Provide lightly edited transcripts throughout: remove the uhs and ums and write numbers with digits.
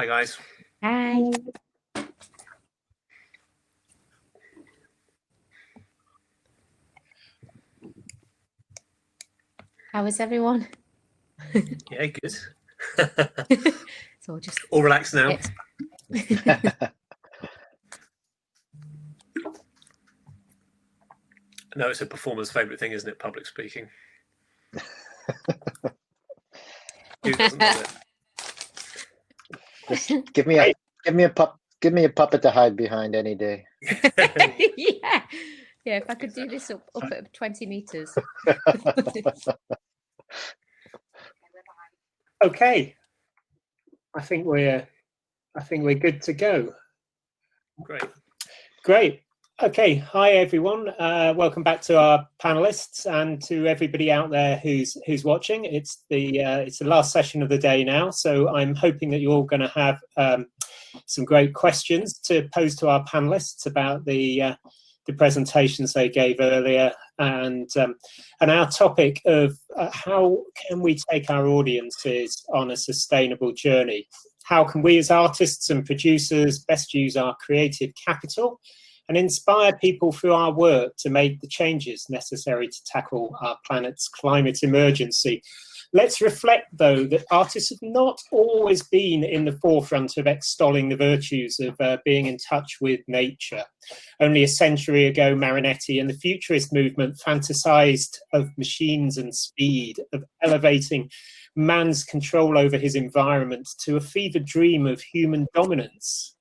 Hi, guys. Hi. How is everyone? Yeah, good. So just all relaxed now. No, it's a performer's favourite thing, isn't it? Public speaking. Who doesn't love it? Just give me a puppet to hide behind any day. yeah, if I could do this up at 20 meters. Okay, I think we're good to go. Great. Okay, hi everyone. Welcome back to our panelists and to everybody out there who's watching. It's the last session of the day now, so I'm hoping that you're all going to have some great questions to pose to our panelists about the presentations they gave earlier, and our topic of how can we take our audiences on a sustainable journey? How can we as artists and producers best use our creative capital and inspire people through our work to make the changes necessary to tackle our planet's climate emergency? Let's reflect, though, that artists have not always been in the forefront of extolling the virtues of being in touch with nature. Only a century ago, Marinetti and the Futurist movement fantasized of machines and speed, of elevating man's control over his environment to a fevered dream of human dominance.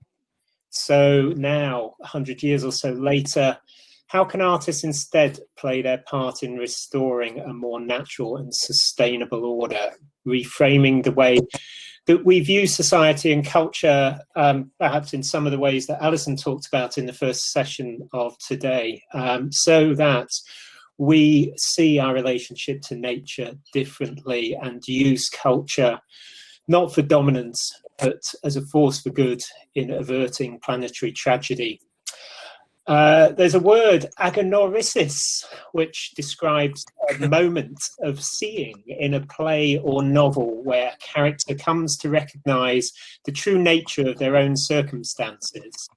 So now, 100 years or so later, how can artists instead play their part in restoring a more natural and sustainable order, reframing the way that we view society and culture, perhaps in some of the ways that Alison talked about in the first session of today, so that we see our relationship to nature differently and use culture not for dominance, but as a force for good in averting planetary tragedy. There's a word, agonorisis, which describes a moment of seeing in a play or novel where a character comes to recognize the true nature of their own circumstances.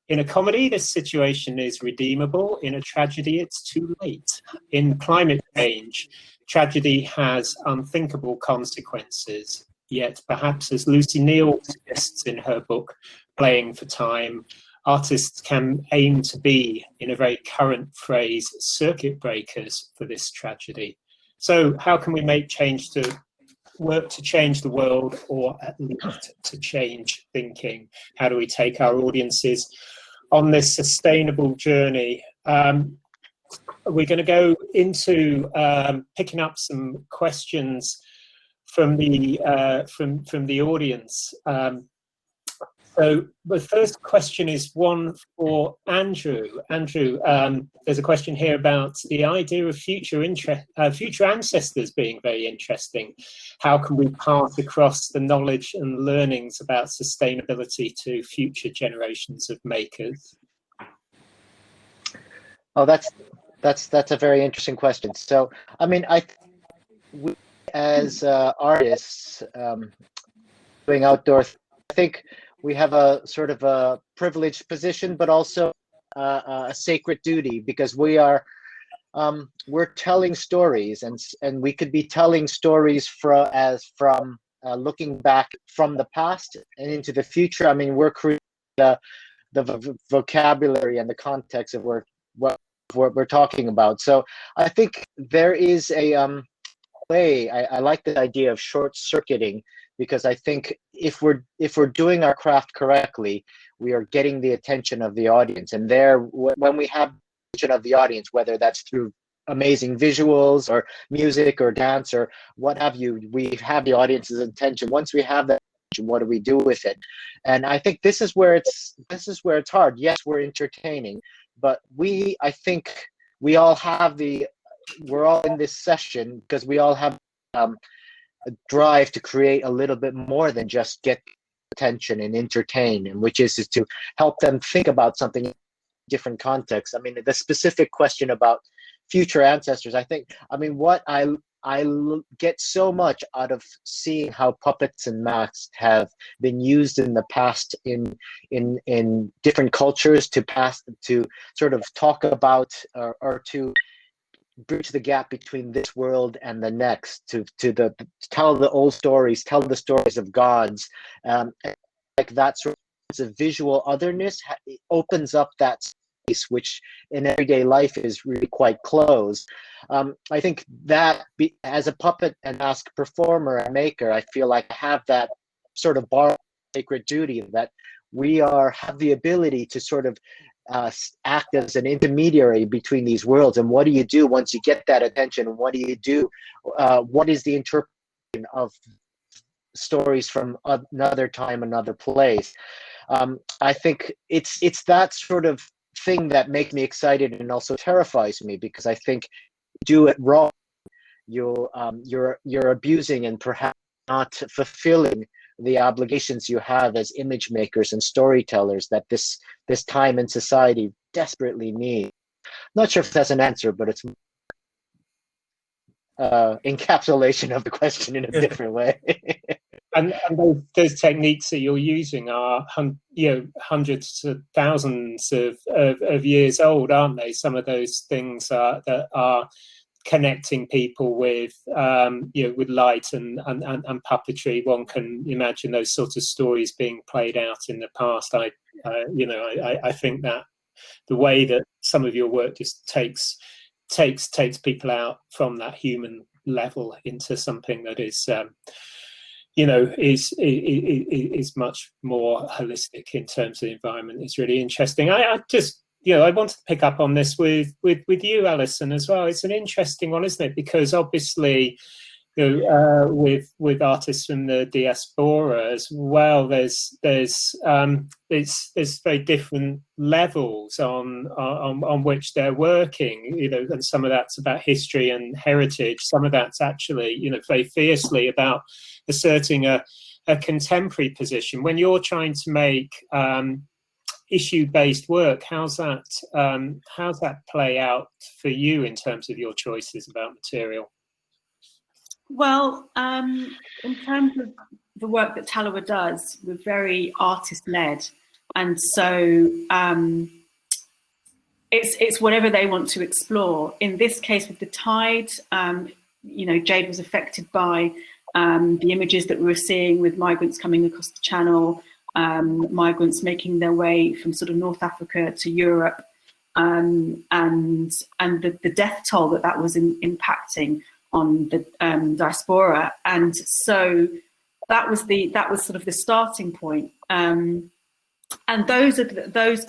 In a comedy, this situation is redeemable. In a tragedy, it's too late. In climate change, tragedy has unthinkable consequences. Yet, perhaps as Lucy Neal suggests in her book, Playing for Time, artists can aim to be, in a very current phrase, circuit breakers for this tragedy. So how can we make change to work to change the world, or at least to change thinking? How do we take our audiences on this sustainable journey? We're going to go into picking up some questions from the audience. So the first question is one for Andrew. Andrew, there's a question here about the idea of future ancestors being very interesting. How can we pass across the knowledge and learnings about sustainability to future generations of makers? Oh, that's a very interesting question. So, I mean, we as artists doing outdoor, I think we have a sort of a privileged position, but also a sacred duty, because we're telling stories, and we could be telling stories from looking back from the past and into the future. I mean, we're creating the vocabulary and the context of what we're talking about. So I think there is a way. I like the idea of short-circuiting, because I think if we're doing our craft correctly, we are getting the attention of the audience. And when we have the attention of the audience, whether that's through amazing visuals or music or dance or what have you, we have the audience's attention. Once we have that attention, what do we do with it? And I think this is where it's hard. Yes, we're entertaining, but I think we all have we're all in this session because we all have a drive to create a little bit more than just get attention and entertain, and which is to help them think about something in different contexts. I mean, the specific question about future ancestors, I mean, what I get so much out of seeing how puppets and masks have been used in the past in different cultures to sort of talk about or to bridge the gap between this world and the next, to tell the old stories, tell the stories of gods, like that sort of visual otherness opens up that space which in everyday life is really quite closed. I think that as a puppet and mask performer and maker, I feel like I have that sort of sacred duty that we have the ability to sort of act as an intermediary between these worlds. And what do you do once you get that attention? What do you do? What is the interpretation of stories from another time, another place? I think it's that sort of thing that makes me excited and also terrifies me, because I think do it wrong, you're abusing and perhaps not fulfilling the obligations you have as image makers and storytellers that this time in society desperately needs. Not sure if that's an answer, but it's encapsulation of the question in a different way. And those techniques that you're using are, hundreds of thousands of years old, aren't they? Some of those things that are connecting people with, with light and puppetry. One can imagine those sorts of stories being played out in the past. I think that the way that some of your work just takes people out from that human level into something that is is much more holistic in terms of the environment. It's really interesting. I just, I wanted to pick up on this with you, Alison, as well. It's an interesting one, isn't it? Because obviously, with artists from the diaspora as well, there's very different levels on which they're working, and some of that's about history and heritage. Some of that's actually, very fiercely about asserting a contemporary position. When you're trying to make issue-based work, how's that play out for you in terms of your choices about material? Well, in terms of the work that Talowa does, we're very artist-led, and so it's whatever they want to explore. In this case, with the tide, Jade was affected by the images that we were seeing with migrants coming across the channel, migrants making their way from sort of North Africa to Europe, and the death toll that was impacting on the diaspora. And so that was sort of the starting point. And those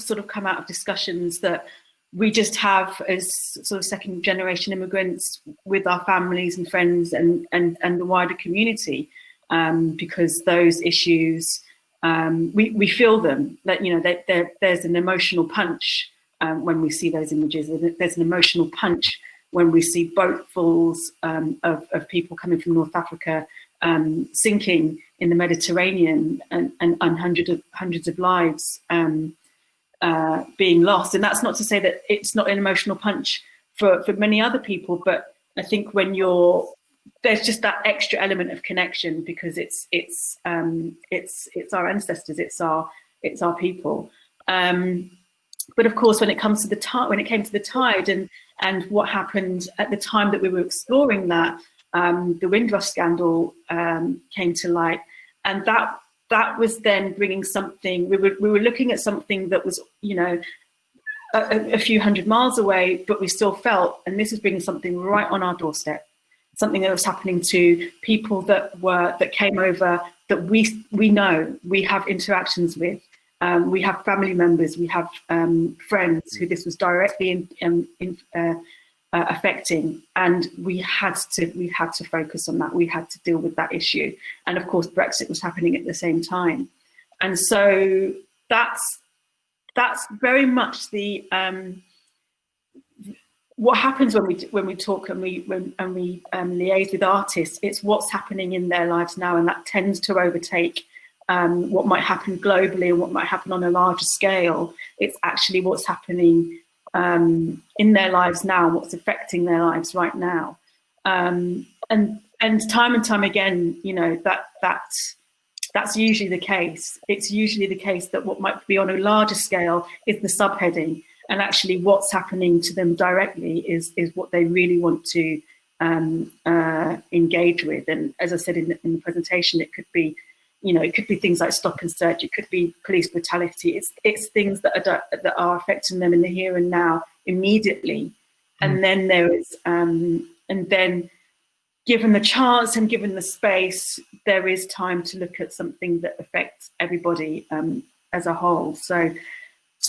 sort of come out of discussions that we just have as sort of second generation immigrants with our families and friends and the wider community, because those issues, we feel them, that there's an emotional punch when we see those images. There's an emotional punch when we see boatfuls of people coming from North Africa sinking in the Mediterranean, and hundreds of lives being lost. And that's not to say that it's not an emotional punch for many other people, but I think when there's just that extra element of connection, because it's our ancestors, it's our people. But of course, when it came to the tide and what happened at the time that we were exploring that, the Windrush scandal came to light, and that was then bringing something. We were looking at something that was, a few hundred miles away, but we still felt, and this is bringing something right on our doorstep, something that was happening to people that came over, that we know, we have interactions with. We have family members, we have friends who this was directly affecting, and we had to focus on that. We had to deal with that issue, and of course, Brexit was happening at the same time, and so that's very much the what happens when we talk and we liaise with artists. It's what's happening in their lives now, and that tends to overtake what might happen globally and what might happen on a larger scale. It's actually what's happening in their lives now, what's affecting their lives right now. and time again, you know, that's usually the case. It's usually the case that what might be on a larger scale is the subheading, and actually what's happening to them directly is what they really want to engage with. And as I said in the presentation, it could be, you know, it could be things like stop and search. It could be police brutality. It's things that are affecting them in the here and now immediately. And then there is, and then given the chance and given the space, there is time to look at something that affects everybody as a whole. So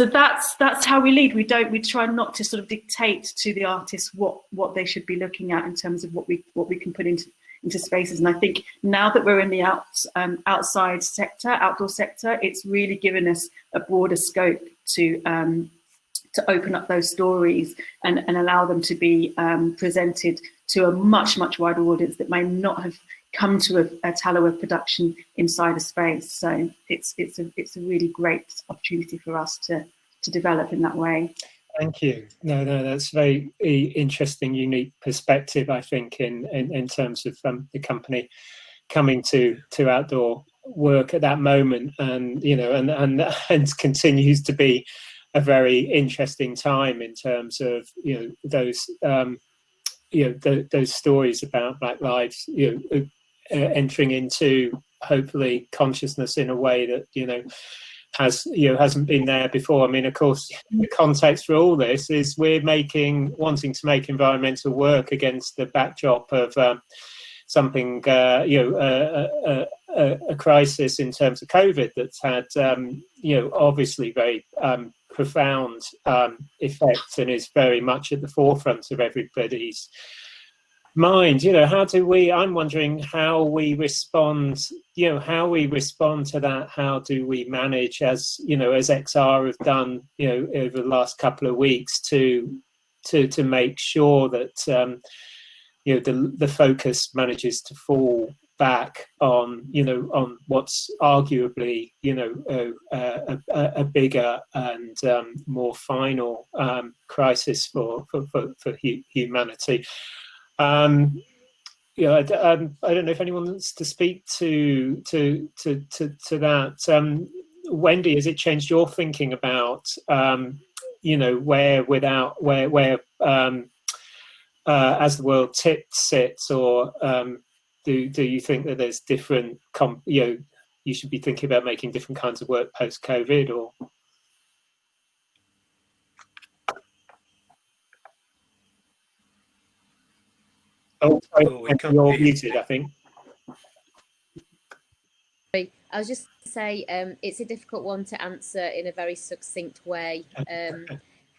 that's how we lead. We try not to sort of dictate to the artists what they should be looking at in terms of what we can put into spaces. And I think now that we're in the outdoor sector, it's really given us a broader scope to open up those stories and allow them to be presented to a much wider audience that may not have come to a Talloworth production inside a space. So it's a really great opportunity for us to develop in that way. Thank you. No, that's very interesting, unique perspective, I think, in terms of the company coming to outdoor work at that moment, and you know, and continues to be a very interesting time in terms of, you know, those those stories about Black lives, you know, entering into hopefully consciousness in a way that, you know, hasn't been there before. I mean, of course, the context for all this is we're wanting to make environmental work against the backdrop of something, a crisis in terms of COVID that's had, obviously very profound effects, and is very much at the forefront of everybody's mind. You know, I'm wondering how we respond to that. How do we manage, as you know, as XR have done, you know, over the last couple of weeks, to make sure that the focus manages to fall back on, you know, on what's arguably, you know, a bigger and more final crisis for humanity. I don't know if anyone wants to speak to that. Wendy, has it changed your thinking about, where as the world sits, or do you think that there's different, you should be thinking about making different kinds of work post-COVID, or? Oh, sorry, you're muted, I think. I was just to say, it's a difficult one to answer in a very succinct way.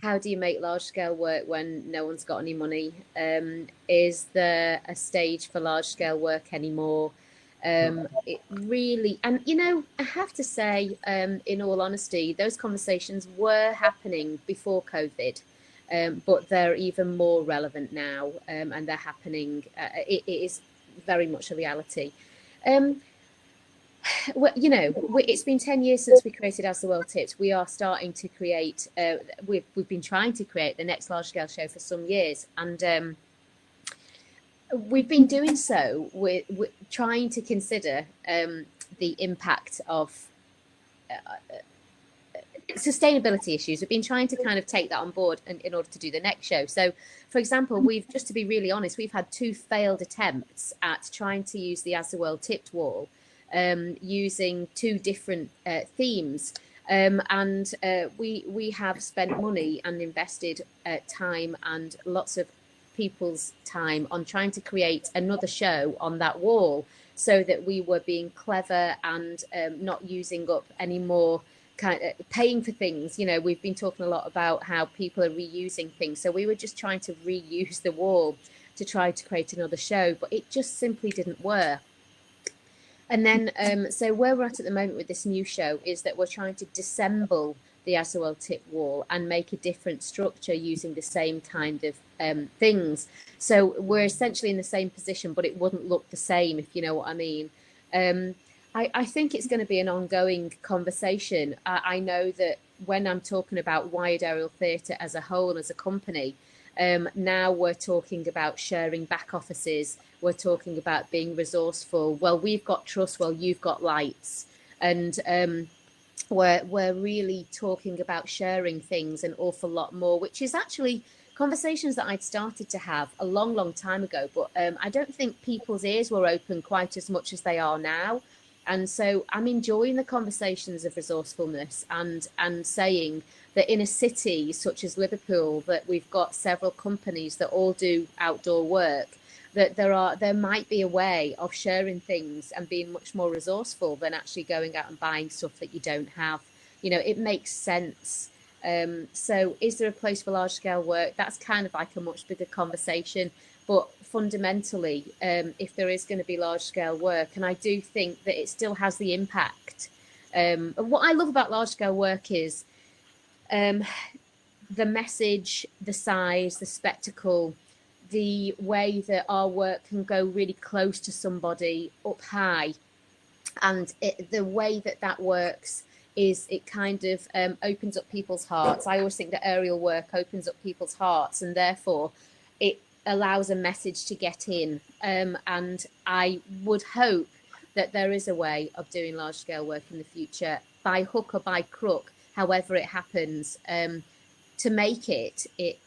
How do you make large-scale work when no one's got any money? Is there a stage for large-scale work anymore? It really, and you know, I have to say, in all honesty, those conversations were happening before COVID. But they're even more relevant now, and they're happening. It is very much a reality. Well, you know, it's been 10 years since we created As the World Tipped. We are starting to create. We've been trying to create the next large-scale show for some years, and we've been doing so with trying to consider the impact of sustainability issues. We've been trying to kind of take that on board in order to do the next show. So, for example, just to be really honest, we've had 2 failed attempts at trying to use the As the World Tipped wall, using 2 different themes. And we have spent money and invested time and lots of people's time on trying to create another show on that wall, so that we were being clever and not using up any more kind of paying for things. You know, we've been talking a lot about how people are reusing things, so we were just trying to reuse the wall to try to create another show, but it just simply didn't work. And then so where we're at the moment with this new show is that we're trying to disassemble the As the World Tipped wall and make a different structure using the same kind of things. So we're essentially in the same position, but it wouldn't look the same, if you know what I mean. I think it's going to be an ongoing conversation. I know that when I'm talking about Wired Aerial Theatre as a whole, as a company, Now we're talking about sharing back offices. We're talking about being resourceful. Well, we've got trust. Well, you've got lights. And we're really talking about sharing things an awful lot more, which is actually conversations that I'd started to have a long, long time ago. But I don't think people's ears were open quite as much as they are now. And so I'm enjoying the conversations of resourcefulness and saying that in a city such as Liverpool, that we've got several companies that all do outdoor work, that there might be a way of sharing things and being much more resourceful than actually going out and buying stuff that you don't have. You know, it makes sense. So is there a place for large scale work? That's kind of like a much bigger conversation. But fundamentally, if there is going to be large scale work, and I do think that it still has the impact. What I love about large scale work is the message, the size, the spectacle, the way that our work can go really close to somebody up high. And the way that works is it kind of opens up people's hearts. I always think that aerial work opens up people's hearts, and therefore it allows a message to get in. And I would hope that there is a way of doing large scale work in the future, by hook or by crook, however it happens, to make it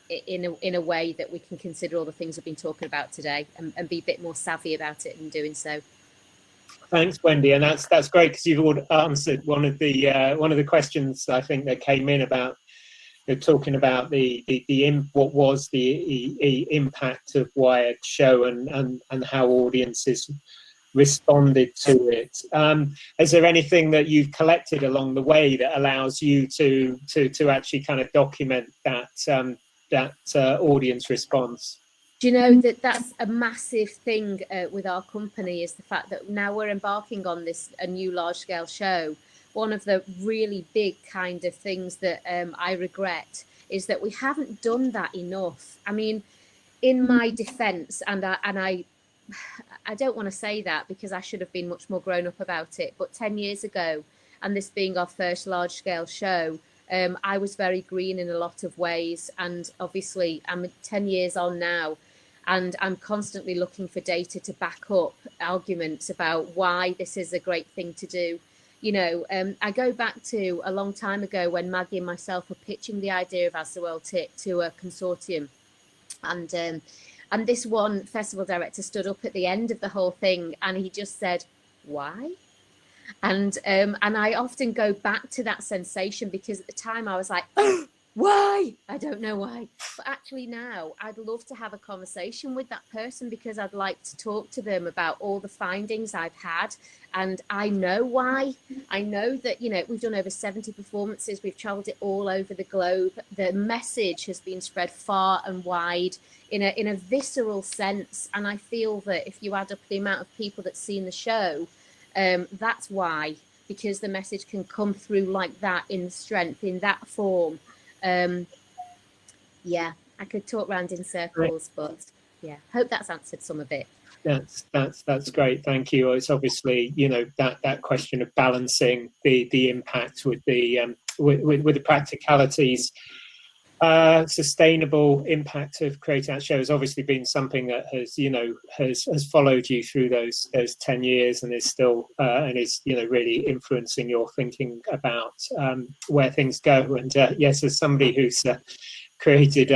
in a way that we can consider all the things we've been talking about today and be a bit more savvy about it in doing so. Thanks, Wendy, and that's great, because you've answered one of the questions I think that came in about talking about what was the impact of Wired show and how audiences responded to it. Is there anything that you've collected along the way that allows you to actually kind of document that audience response? Do you know that's a massive thing with our company, is the fact that now we're embarking on a new large scale show. One of the really big kind of things that I regret is that we haven't done that enough. I mean, in my defense, and I don't want to say that because I should have been much more grown up about it, but 10 years ago, and this being our first large scale show, I was very green in a lot of ways. And obviously I'm 10 years on now, and I'm constantly looking for data to back up arguments about why this is a great thing to do. You know, I go back to a long time ago when Maggie and myself were pitching the idea of As the World Tipped to a consortium. And this one festival director stood up at the end of the whole thing and he just said, why? And I often go back to that sensation, because at the time I was like, oh, why? I don't know why. But actually now I'd love to have a conversation with that person, because I'd like to talk to them about all the findings I've had. And I know why. I know that, you know, we've done over 70 performances. We've traveled it all over the globe. The message has been spread far and wide in a visceral sense. And I feel that if you add up the amount of people that's seen the show, that's why, because the message can come through like that, in strength, in that form. Yeah, I could talk round in circles, but yeah, hope that's answered some of it. That's great, thank you. It's obviously, you know, that question of balancing the impact with the practicalities. Sustainable impact of creating that show has obviously been something that has followed you through those 10 years and is still really influencing your thinking about where things go. And yes, as somebody who's created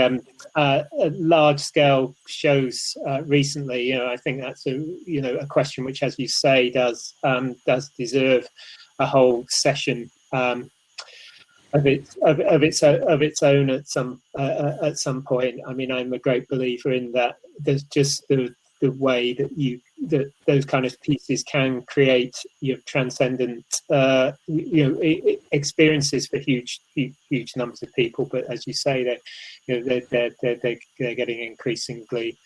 large scale shows recently, I think that's a question which, as you say, does deserve a whole session of its own at some point. I mean, I'm a great believer in that. There's just the way that those kind of pieces can create transcendent experiences for huge numbers of people. But as you say, they're getting increasingly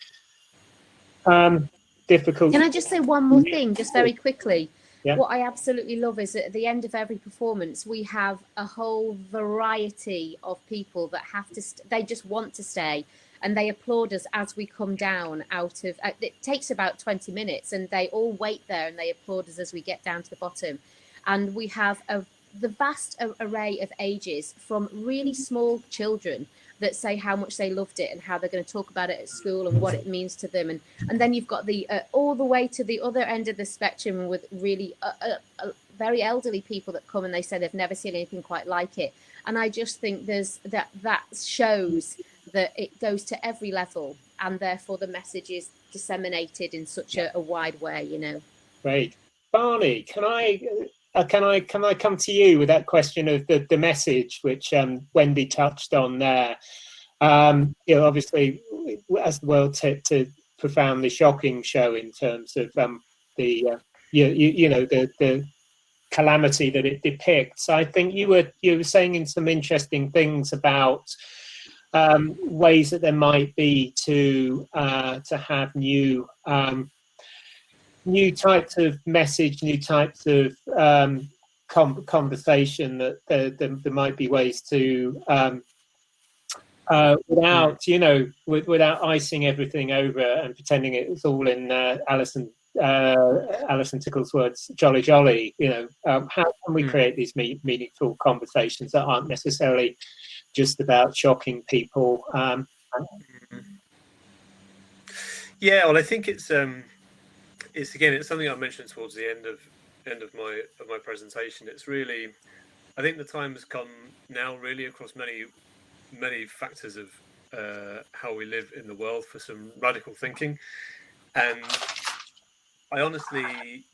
difficult. Can I just say one more thing, just very quickly? Yeah. What I absolutely love is that at the end of every performance, we have a whole variety of people that have to, they just want to stay, and they applaud us as we come down out of, it takes about 20 minutes, and they all wait there and they applaud us as we get down to the bottom. And we have the vast array of ages, from really small children that say how much they loved it and how they're going to talk about it at school and what it means to them. And then you've got the all the way to the other end of the spectrum with really very elderly people that come and they say they've never seen anything quite like it. And I just think there's that shows that it goes to every level, and therefore the message is disseminated in such a wide way, you know. Great. Barney, can I come to you with that question of the message which Wendy touched on there? You know, obviously, as the world tipped a profoundly shocking show in terms of the calamity that it depicts. I think you were saying in some interesting things about ways that there might be to have new types of message, new types of conversation, that there might be ways to without icing everything over and pretending it's all in Alison Tickle's words, jolly. You know, how can we create these meaningful conversations that aren't necessarily just about shocking people? Yeah, well, I think it's something I mentioned towards the end of my presentation. It's really, I think the time has come now, really, across many factors of how we live in the world, for some radical thinking. And I honestly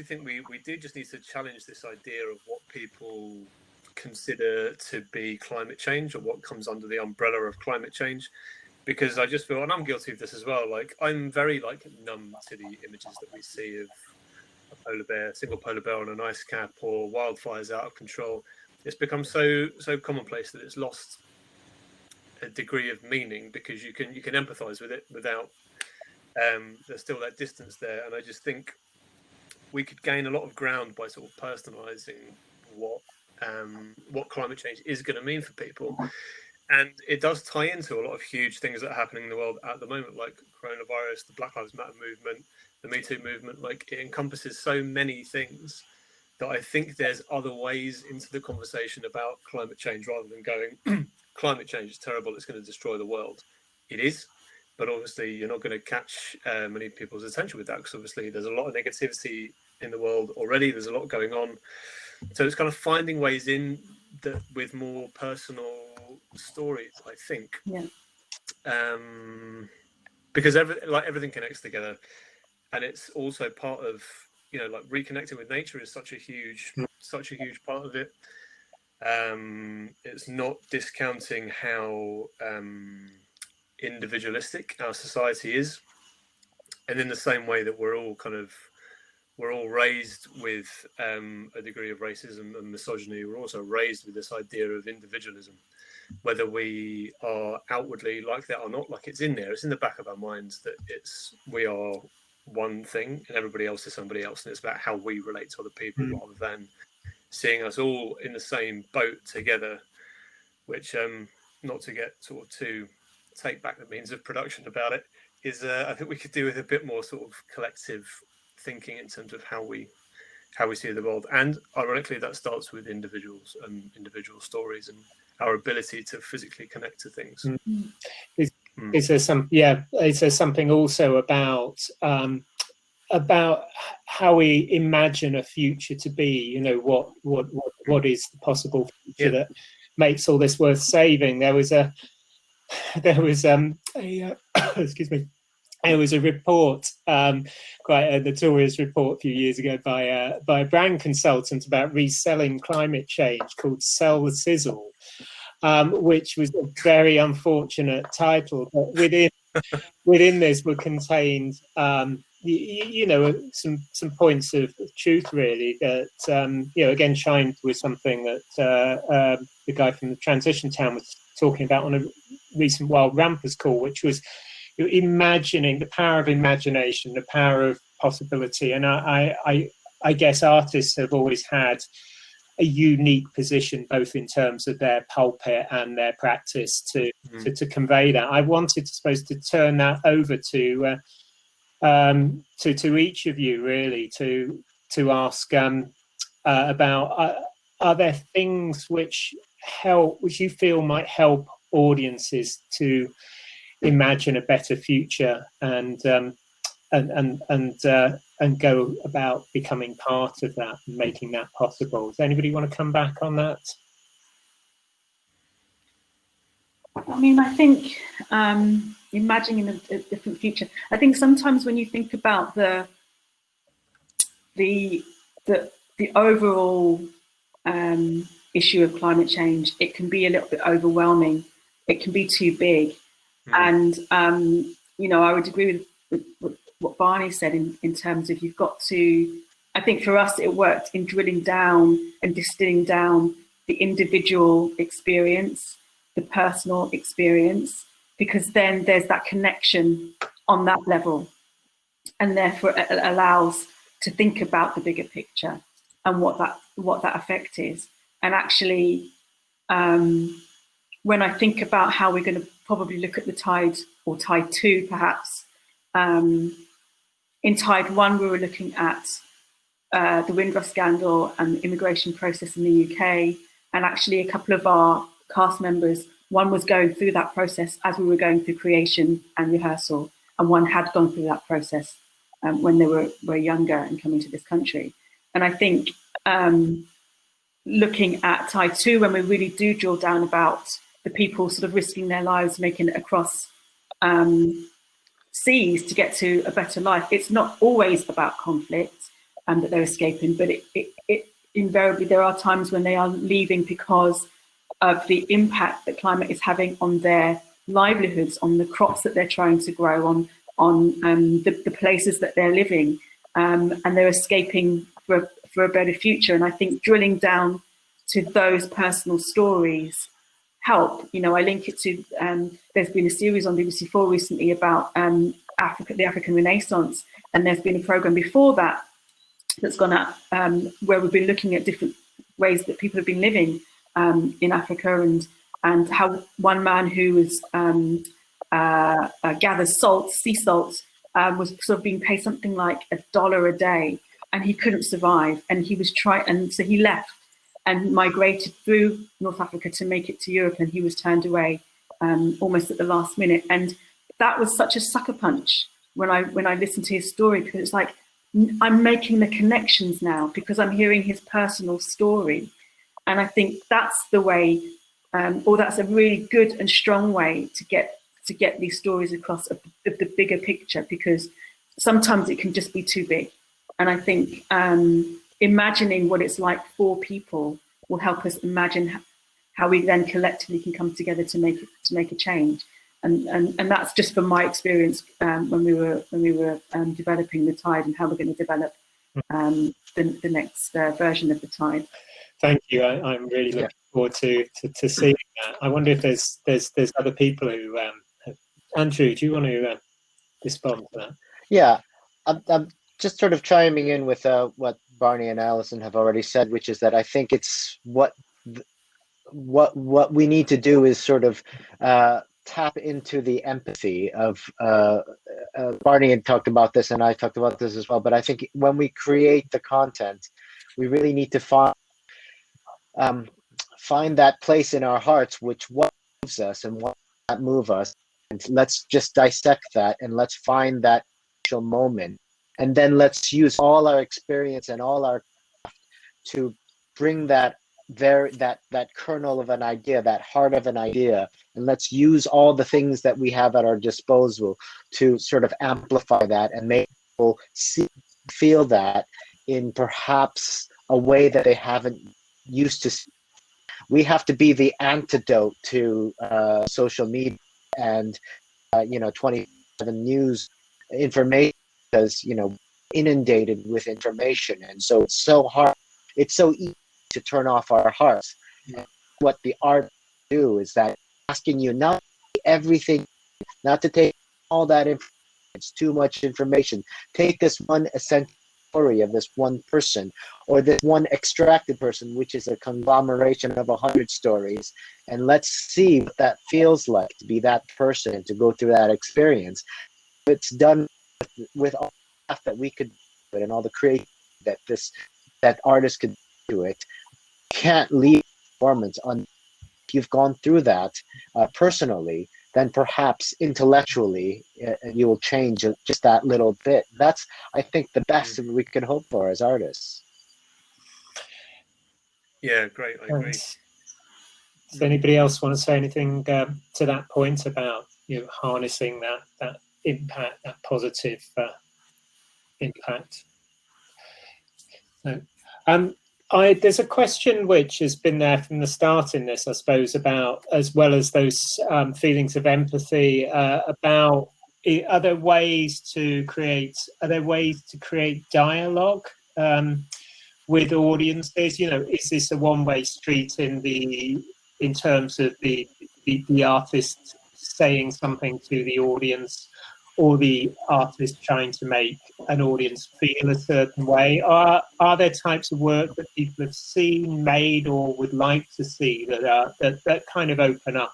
think we do just need to challenge this idea of what people consider to be climate change, or what comes under the umbrella of climate change. Because I just feel, and I'm guilty of this as well, like I'm very numb to the images that we see of a polar bear, single polar bear on an ice cap, or wildfires out of control. It's become so commonplace that it's lost a degree of meaning, because you can empathise with it without there's still that distance there. And I just think we could gain a lot of ground by sort of personalising what climate change is going to mean for people. And it does tie into a lot of huge things that are happening in the world at the moment, like coronavirus, the Black Lives Matter movement, the Me Too movement. Like, it encompasses so many things that I think there's other ways into the conversation about climate change, rather than going, climate change is terrible, it's going to destroy the world. It is, but obviously you're not going to catch many people's attention with that, because obviously there's a lot of negativity in the world already. There's a lot going on. So it's kind of finding ways in that with more personal stories, I think. Yeah. Because everything connects together, and it's also part of, reconnecting with nature is such a huge part of it. It's not discounting how individualistic our society is, and in the same way that we're all raised with a degree of racism and misogyny, we're also raised with this idea of individualism, whether we are outwardly like that or not. Like, it's in there, it's in the back of our minds that we are one thing and everybody else is somebody else, and it's about how we relate to other people, rather than seeing us all in the same boat together, which not to get sort of to take back the means of production about it, is I think we could do with a bit more sort of collective thinking in terms of how we see the world. And ironically, that starts with individuals and individual stories and our ability to physically connect to things. Is there something also about how we imagine a future to be? What is the possible future that makes all this worth saving? There was a excuse me. It was a report, quite a notorious report a few years ago by a brand consultant about reselling climate change, called "Sell the Sizzle," which was a very unfortunate title. But within this were contained, some points of truth, really, that again chimed with something that the guy from the Transition Town was talking about on a recent Wild Rampers call, which was imagining, the power of imagination, the power of possibility. And I guess artists have always had a unique position, both in terms of their pulpit and their practice, to convey that. I wanted, to turn that over to each of you, really, to ask about are there things which you feel might help audiences to imagine a better future and go about becoming part of that and making that possible. Does anybody want to come back on that? I mean, I think imagining a different future. I think sometimes when you think about the overall issue of climate change, it can be a little bit overwhelming. It can be too big. And, you know, I would agree with what Barney said in terms of you've got to, I think for us, it worked in drilling down and distilling down the individual experience, the personal experience, because then there's that connection on that level. And therefore it allows to think about the bigger picture and what that effect is. And actually, when I think about how we're going to probably look at the Tide or Tide 2 perhaps, in Tide 1 we were looking at the Windrush scandal and the immigration process in the UK, and actually a couple of our cast members, one was going through that process as we were going through creation and rehearsal, and one had gone through that process when they were younger and coming to this country. And I think looking at Tide 2, when we really do drill down about the people sort of risking their lives, making it across seas to get to a better life, it's not always about conflict that they're escaping, but it invariably there are times when they are leaving because of the impact that climate is having on their livelihoods, on the crops that they're trying to grow, on the places that they're living, and they're escaping for a better future. And I think drilling down to those personal stories help. You know, I link it to, there's been a series on BBC4 recently about Africa, the African Renaissance, and there's been a program before that that's gone out where we've been looking at different ways that people have been living in Africa, and how one man who was gathers salt, sea salt, was sort of being paid something like $1 a day, and he couldn't survive, and he was and so he left and migrated through North Africa to make it to Europe, and he was turned away almost at the last minute. And that was such a sucker punch when I listened to his story, because it's like, I'm making the connections now because I'm hearing his personal story. And I think that's the way, or that's a really good and strong way to get these stories across of the bigger picture, because sometimes it can just be too big. And I think imagining what it's like for people will help us imagine how we then collectively can come together to make a change. And that's just from my experience when we were developing the Tide, and how we're going to develop the next version of the Tide. Thank you. I'm really looking forward to seeing that. I wonder if there's other people who Andrew, do you want to respond to that? Yeah, I'm just sort of chiming in with what Barney and Alison have already said, which is that I think it's what we need to do is sort of tap into the empathy of Barney had talked about this, and I talked about this as well. But I think when we create the content, we really need to find that place in our hearts which what moves us and what not move us, and let's just dissect that, and let's find that moment, and then let's use all our experience and all our craft to bring that kernel of an idea, that heart of an idea, and let's use all the things that we have at our disposal to sort of amplify that and make people feel that in perhaps a way that they haven't used to see. We have to be the antidote to social media and 24/7 news information, because inundated with information, and so it's so hard, it's so easy to turn off our hearts. And what the art do is that asking you not everything, not to take all that information. It's too much information. Take this one essential story of this one person, or this one extracted person, which is a conglomeration of 100 stories, and let's see what that feels like to be that person, to go through that experience. It's done with all the stuff that we could do, and all the creativity that artists could do it. Can't leave performance on you've gone through that personally, then perhaps intellectually you will change just that little bit. That's, I think, the best we can hope for as artists. Yeah, great. I agree. Does anybody else want to say anything to that point about harnessing that impact, that positive impact? So, there's a question which has been there from the start in this, I suppose, about, as well as those feelings of empathy, about are there ways to create dialogue with audiences? Is this a one-way street in terms of the artist saying something to the audience, or the artist trying to make an audience feel a certain way? Are there types of work that people have seen, made, or would like to see that kind of open up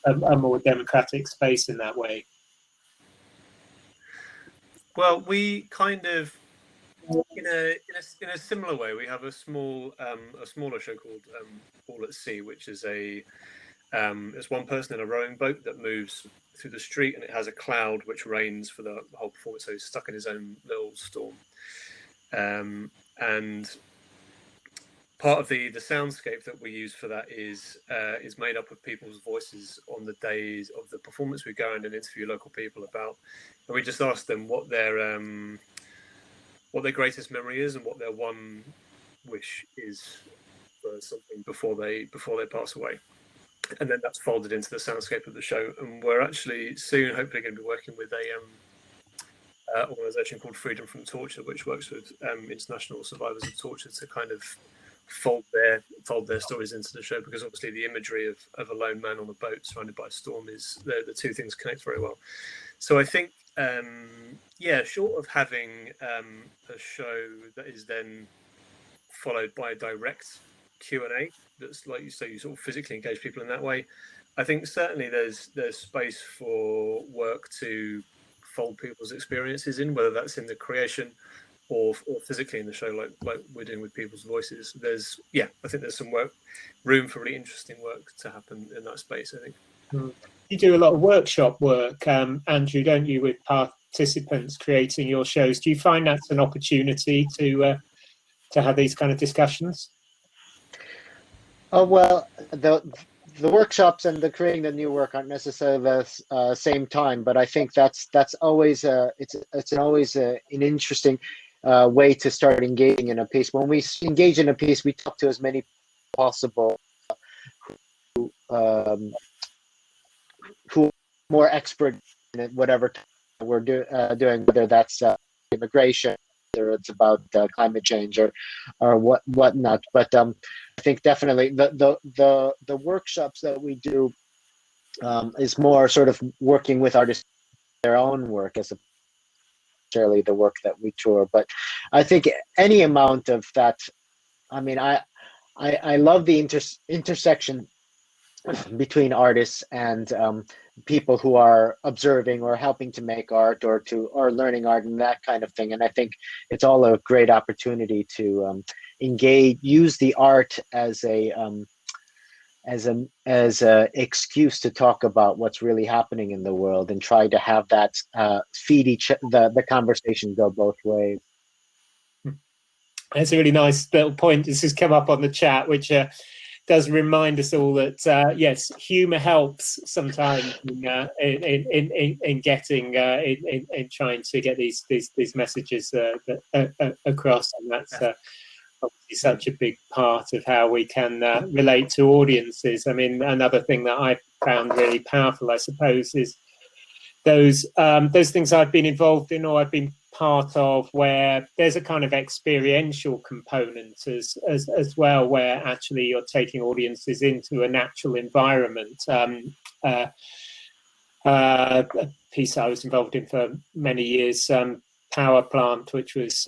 a more democratic space in that way? Well, we kind of, in a similar way, we have a smaller show called All at Sea, which is it's one person in a rowing boat that moves through the street, and it has a cloud which rains for the whole performance, so he's stuck in his own little storm. And part of the soundscape that we use for that is made up of people's voices on the days of the performance. We go around and interview local people about, and we just ask them what their greatest memory is and what their one wish is for something before they pass away. And then that's folded into the soundscape of the show. And we're actually soon, hopefully, going to be working with a organisation called Freedom from Torture, which works with international survivors of torture to kind of fold their stories into the show, because obviously the imagery of a lone man on a boat surrounded by a storm is the two things connect very well. So I think, short of having a show that is then followed by a direct Q&A that's, like you say, you sort of physically engage people in that way, I think certainly there's space for work to fold people's experiences in, whether that's in the creation or physically in the show, like we're doing with people's voices. I think there's some room for really interesting work to happen in that space, I think. You do a lot of workshop work, Andrew, don't you, with participants creating your shows? Do you find that's an opportunity to have these kind of discussions? Oh, well, the workshops and the creating the new work aren't necessarily the same time, but I think that's always it's always an interesting way to start engaging in a piece. When we engage in a piece, we talk to as many possible who are more expert in it, whatever we're doing, whether that's immigration, or it's about climate change or whatnot. But I think definitely the workshops that we do is more sort of working with artists, their own work, as necessarily the work that we tour. But I think any amount of that, I mean, I love the intersection between artists and people who are observing or helping to make art or learning art and that kind of thing. And I think it's all a great opportunity to use the art as a excuse to talk about what's really happening in the world, and try to have that feed the conversation go both ways. That's a really nice little point. This has come up on the chat, which does remind us all that yes, humour helps sometimes in getting in trying to get these messages across, and that's obviously such a big part of how we can relate to audiences. I mean, another thing that I found really powerful, I suppose, is those things I've been involved in or I've been part of, where there's a kind of experiential component as well, where actually you're taking audiences into a natural environment. A piece I was involved in for many years, Power Plant, which was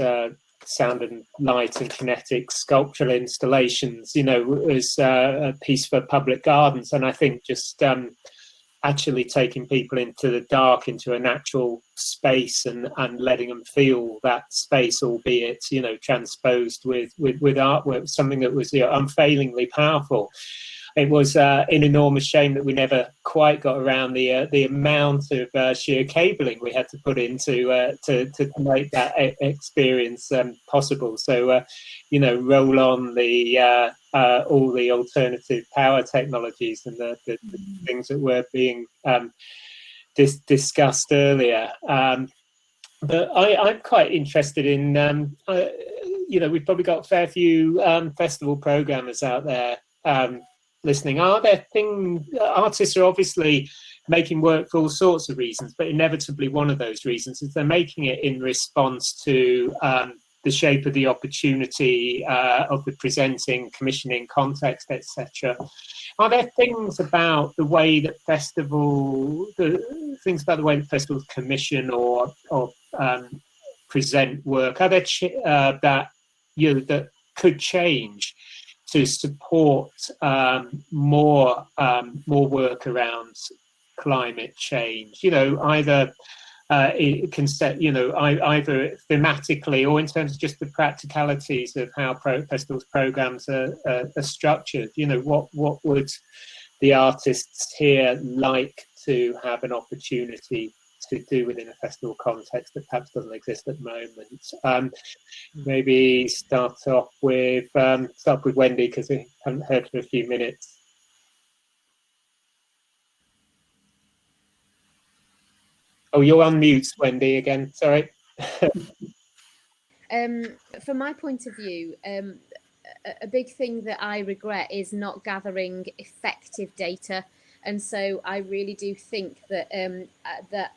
sound and light and kinetic sculptural installations, was a piece for public gardens. And I think just actually taking people into the dark, into a natural space, and letting them feel that space, albeit transposed with artwork, something that was unfailingly powerful. it was an enormous shame that we never quite got around the amount of sheer cabling we had to put into to make that experience possible. So, roll on the all the alternative power technologies and the things that were being discussed earlier. But I'm quite interested in, we've probably got a fair few festival programmers out there listening. Are there artists are obviously making work for all sorts of reasons, but inevitably one of those reasons is they're making it in response to the shape of the opportunity, of the presenting, commissioning context, etc. Are there things about the way that festivals commission or present work? Are there that could change to support more work around climate change? Either it can set, either thematically or in terms of just the practicalities of how festivals programs are structured. What would the artists here like to have an opportunity to do within a festival context that perhaps doesn't exist at the moment? Maybe start with Wendy, because we haven't heard for a few minutes. Oh, you're on mute, Wendy, again. Sorry. From my point of view, a big thing that I regret is not gathering effective data. And so I really do think that that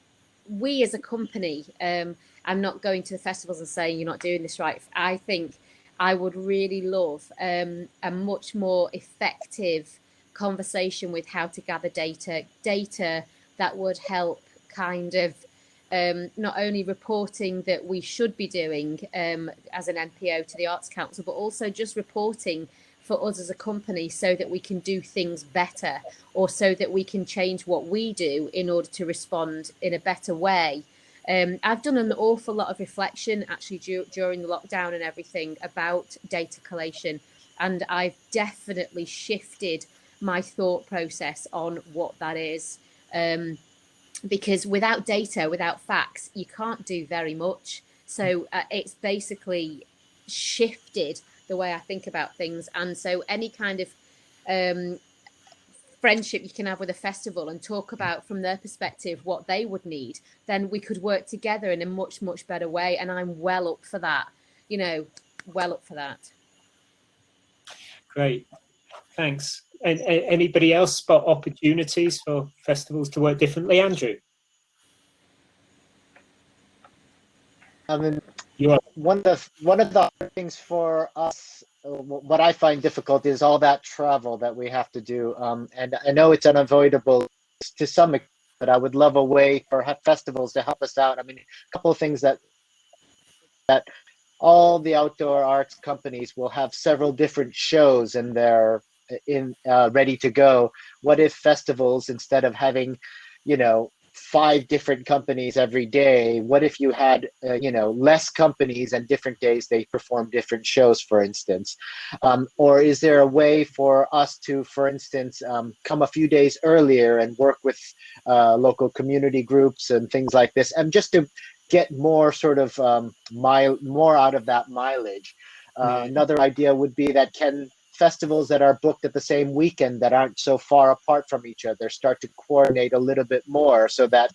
we as a company, I'm not going to the festivals and saying you're not doing this right. I think I would really love a much more effective conversation with how to gather data that would help kind of not only reporting that we should be doing as an NPO to the Arts Council, but also just reporting for us as a company so that we can do things better, or so that we can change what we do in order to respond in a better way. I've done an awful lot of reflection actually during the lockdown and everything about data collation, and I've definitely shifted my thought process on what that is. Because without data, without facts, you can't do very much. So it's basically shifted the way I think about things. And so any kind of friendship you can have with a festival and talk about from their perspective what they would need, then we could work together in a much, much better way. And I'm well up for that, well up for that. Great, thanks. And anybody else spot opportunities for festivals to work differently? Andrew? I mean, one of the things for us, what I find difficult is all that travel that we have to do. And I know it's unavoidable to some extent, but I would love a way for festivals to help us out. I mean, a couple of things that all the outdoor arts companies will have several different shows in their ready to go. What if festivals, instead of having 5 different companies every day, what if you had less companies and different days they perform different shows, for instance? Or is there a way for us to, for instance, come a few days earlier and work with local community groups and things like this, and just to get more sort of more out of that mileage? Another idea would be that festivals that are booked at the same weekend that aren't so far apart from each other start to coordinate a little bit more, so that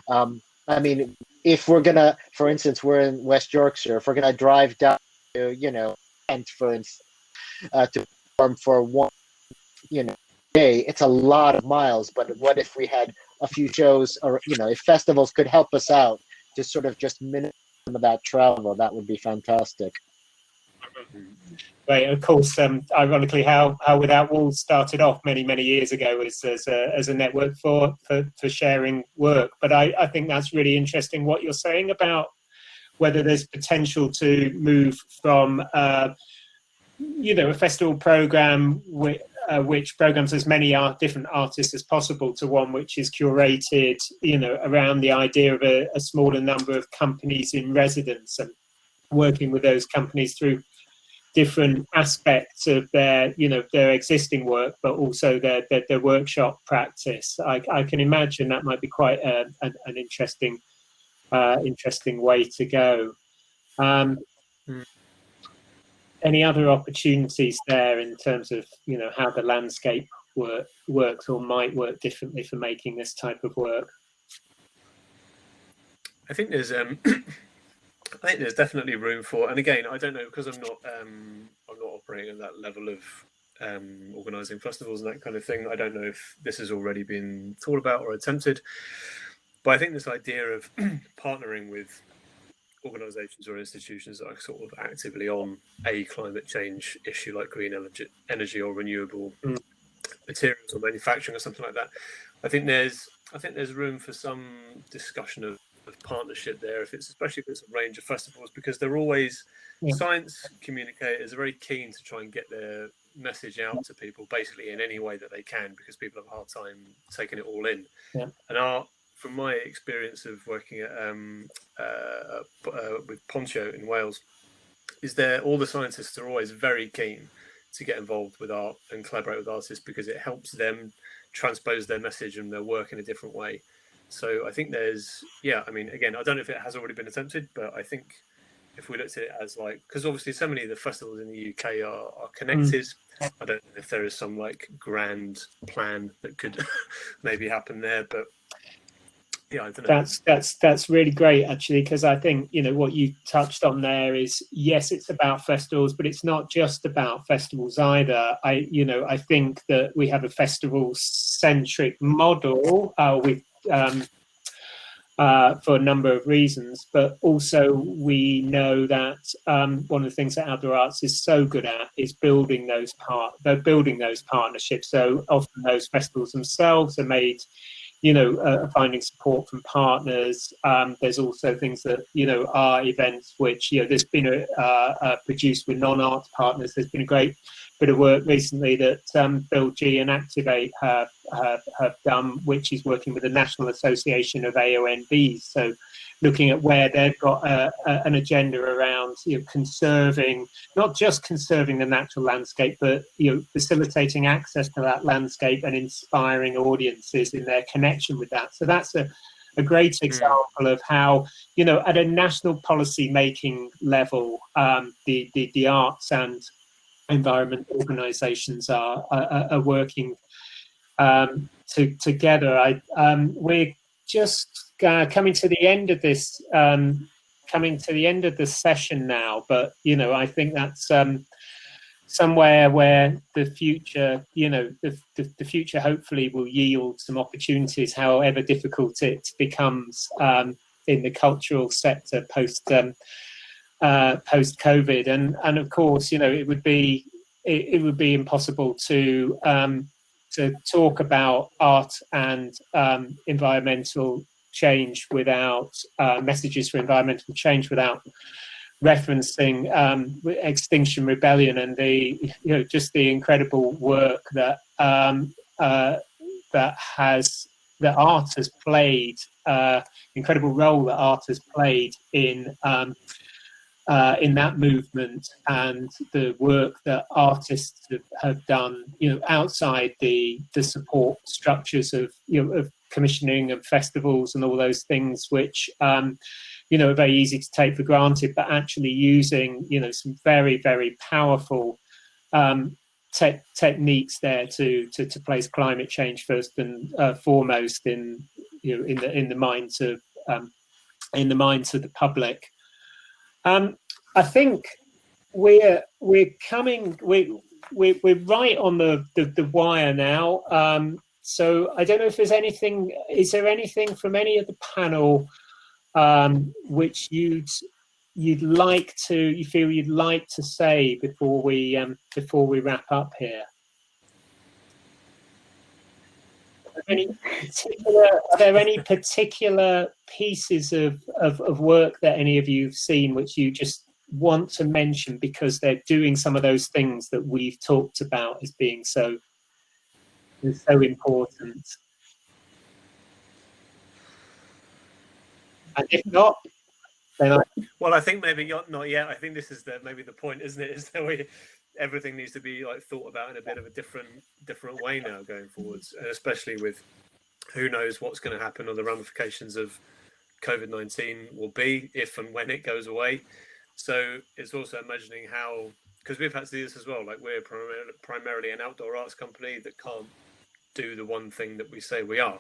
I mean, if we're gonna, for instance, we're in West Yorkshire, if we're gonna drive down to Kent, for instance, to perform for one day, it's a lot of miles. But what if we had a few shows, or if festivals could help us out to sort of just minimize some of that travel? That would be fantastic. Right, of course. Ironically, how Without Walls started off many years ago as a network for sharing work. But I think that's really interesting what you're saying about whether there's potential to move from a festival program which programs as many different artists as possible to one which is curated around the idea of a smaller number of companies in residence, and working with those companies through different aspects of their, their existing work, but also their workshop practice. I can imagine that might be quite an interesting way to go. Any other opportunities there in terms of how the landscape works or might work differently for making this type of work? I think there's definitely room for, and again, I don't know, because I'm not operating at that level of organising festivals and that kind of thing. I don't know if this has already been thought about or attempted, but I think this idea of partnering with organisations or institutions that are sort of actively on a climate change issue like green energy or renewable materials or manufacturing or something like that, I think there's room for some discussion of partnership there, especially if it's a range of festivals, because they're always science communicators are very keen to try and get their message out to people basically in any way that they can, because people have a hard time taking it all in. And art, from my experience of working at with Pontio in Wales, is all the scientists are always very keen to get involved with art and collaborate with artists, because it helps them transpose their message and their work in a different way. So I think there's, I mean, again, I don't know if it has already been attempted, but I think if we looked at it as like, because obviously so many of the festivals in the UK are connected. I don't know if there is some like grand plan that could maybe happen there, but I don't know. That's really great, actually, because I think what you touched on there is, yes, it's about festivals, but it's not just about festivals either. I think that we have a festival-centric model with for a number of reasons, but also we know that one of the things that Outdoor Arts is so good at is building those partnerships. So often those festivals themselves are made, finding support from partners. There's also things that are events which there's been produced with non-art partners. There's been a great bit of work recently that Build G and Activate have done, which is working with the National Association of AONBs. So looking at where they've got an agenda around conserving, not just conserving the natural landscape, but facilitating access to that landscape and inspiring audiences in their connection with that. So that's a great example of how at a national policy making level, the arts and environment organisations are working together. We're just coming to the end of this, session now, but I think that's somewhere where the future, the future hopefully will yield some opportunities, however difficult it becomes in the cultural sector post COVID, and of course, it would be impossible to talk about art and environmental change without messages for environmental change without referencing Extinction Rebellion and the just the incredible work that art has played, incredible role that art has played in that movement, and the work that artists have done, outside the support structures of commissioning and festivals and all those things, which are very easy to take for granted, but actually using some very, very powerful techniques there to place climate change first and foremost in the minds of the public. I think we're right on the wire now. So I don't know if there's anything. Is there anything from any of the panel which you feel you'd like to say before we wrap up here? Are there any particular pieces of work that any of you have seen which you just want to mention because they're doing some of those things that we've talked about as being so important? And if not, then Well, I think maybe not yet. I think this is maybe the point, isn't it? Is that everything needs to be like thought about in a bit of a different way now going forwards, and especially with who knows what's going to happen or the ramifications of COVID-19 will be if and when it goes away. So it's also imagining how, because we've had to do this as well. Like we're primarily an outdoor arts company that can't do the one thing that we say we are.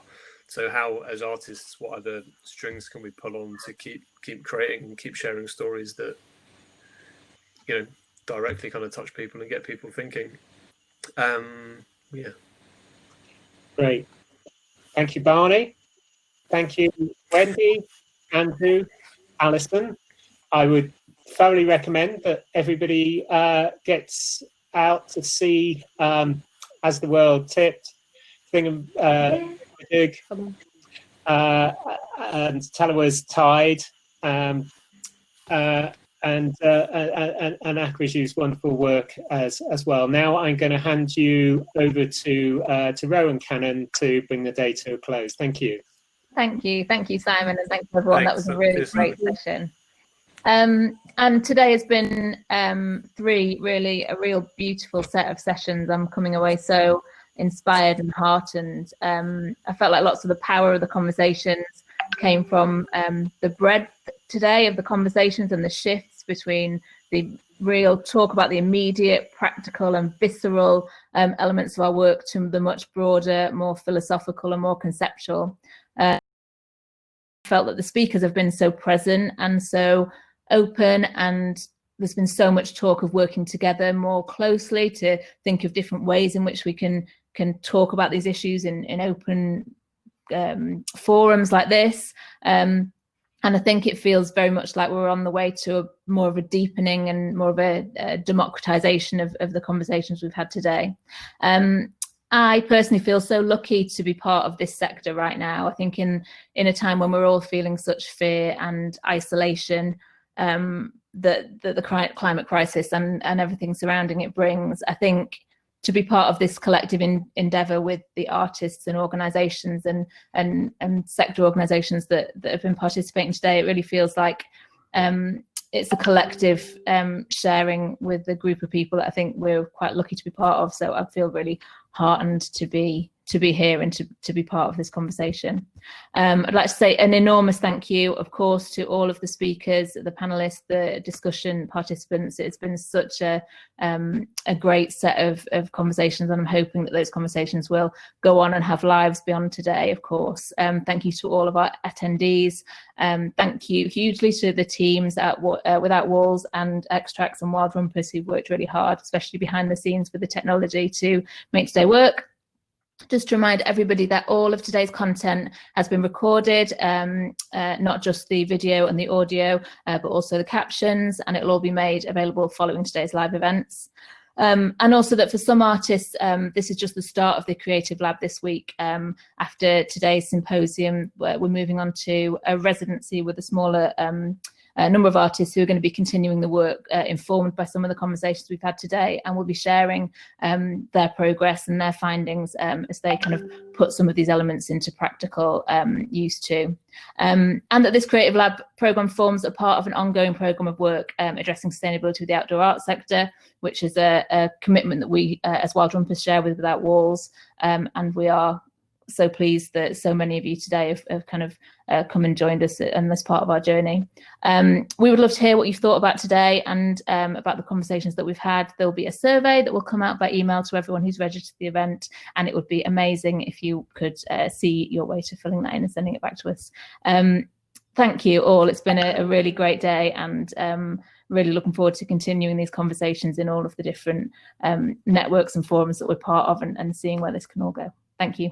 So how, as artists, what other strings can we pull on to keep creating and keep sharing stories that, you know, directly kind of touch people and get people thinking? Yeah. Great. Thank you, Barney. Thank you, Wendy, Andrew, Alison. I would thoroughly recommend that everybody gets out to see As the World Tipped, and Talawa's Tide, and Akrishu's wonderful work as well. Now I'm going to hand you over to Rowan Cannon to bring the day to a close. Thank you. Thank you, Simon, and thanks everyone. Thanks. That was a really great session. And today has been a real beautiful set of sessions. I'm coming away so inspired and heartened. I felt like lots of the power of the conversations came from the breadth today of the conversations and the shifts between the real talk about the immediate, practical and visceral elements of our work to the much broader, more philosophical and more conceptual. I felt that the speakers have been so present and so open, and there's been so much talk of working together more closely to think of different ways in which we can talk about these issues in open forums like this. And I think it feels very much like we're on the way to more of a deepening and more of a democratization of the conversations we've had today. I personally feel so lucky to be part of this sector right now. I think in a time when we're all feeling such fear and isolation that the climate crisis and everything surrounding it brings, I think to be part of this collective endeavour with the artists and organisations and sector organisations that have been participating today, it really feels like it's a collective sharing with a group of people that I think we're quite lucky to be part of. So I feel really heartened to be here and to be part of this conversation. I'd like to say an enormous thank you, of course, to all of the speakers, the panelists, the discussion participants. It's been such a great set of conversations, and I'm hoping that those conversations will go on and have lives beyond today, of course. Thank you to all of our attendees. Thank you hugely to the teams at Without Walls and Extracts and Wild Rumpus, who've worked really hard, especially behind the scenes with the technology to make today work. Just to remind everybody that all of today's content has been recorded, not just the video and the audio, but also the captions, and it'll all be made available following today's live events. And also that for some artists, this is just the start of the Creative Lab this week. After today's symposium, we're moving on to a residency with a smaller a number of artists who are going to be continuing the work informed by some of the conversations we've had today, and will be sharing their progress and their findings as they kind of put some of these elements into practical use too. And that this Creative Lab programme forms a part of an ongoing programme of work addressing sustainability of the outdoor arts sector, which is a commitment that we as Wild Rumpus share with Without Walls, and we are so pleased that so many of you today have kind of come and joined us in this part of our journey. We would love to hear what you've thought about today and about the conversations that we've had. There'll be a survey that will come out by email to everyone who's registered the event, and it would be amazing if you could see your way to filling that in and sending it back to us. Thank you all. It's been a really great day, and really looking forward to continuing these conversations in all of the different networks and forums that we're part of, and seeing where this can all go. Thank you.